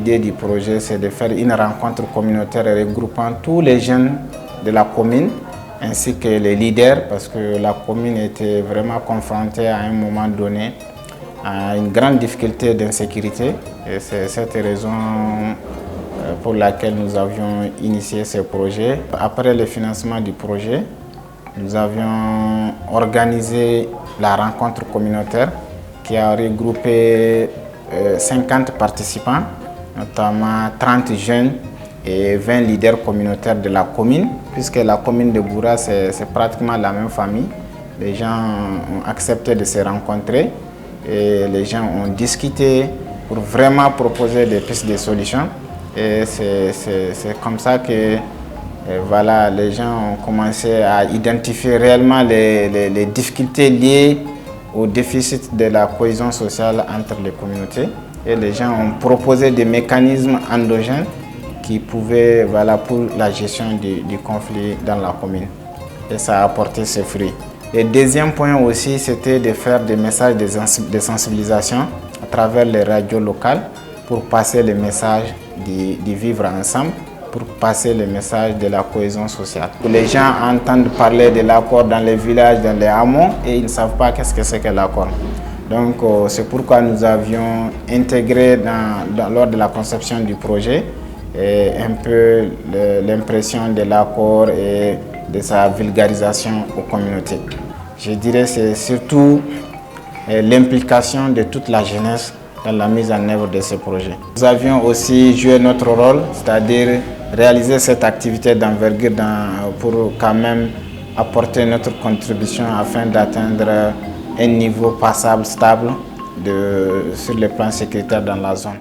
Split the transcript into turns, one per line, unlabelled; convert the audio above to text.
l'idée du projet, c'est de faire une rencontre communautaire regroupant tous les jeunes de la commune ainsi que les leaders, parce que la commune était vraiment confrontée à un moment donné à une grande difficulté d'insécurité. Et c'est cette raison pour laquelle nous avions initié ce projet. Après le financement du projet, nous avions organisé la rencontre communautaire qui a regroupé 50 participants, notamment 30 jeunes et 20 leaders communautaires de la commune, puisque la commune de Boura, c'est pratiquement la même famille. Les gens ont accepté de se rencontrer et les gens ont discuté pour vraiment proposer des pistes de solutions. Et c'est comme ça que voilà, les gens ont commencé à identifier réellement les difficultés liées au déficit de la cohésion sociale entre les communautés. Et les gens ont proposé des mécanismes endogènes qui pouvaient, voilà, pour la gestion du conflit dans la commune. Et ça a apporté ses fruits. Le deuxième point aussi, c'était de faire des messages de sensibilisation à travers les radios locales pour passer le message du vivre ensemble, pour passer le message de la cohésion sociale. Les gens entendent parler de l'accord dans les villages, dans les hameaux, et ils ne savent pas qu'est-ce que c'est que l'accord. Donc c'est pourquoi nous avions intégré lors de la conception du projet un peu l'impression de l'accord et de sa vulgarisation aux communautés. Je dirais que c'est surtout l'implication de toute la jeunesse dans la mise en œuvre de ce projet. Nous avions aussi joué notre rôle, c'est-à-dire réaliser cette activité d'envergure pour quand même apporter notre contribution afin d'atteindre un niveau passable, stable sur le plan sécuritaire dans la zone.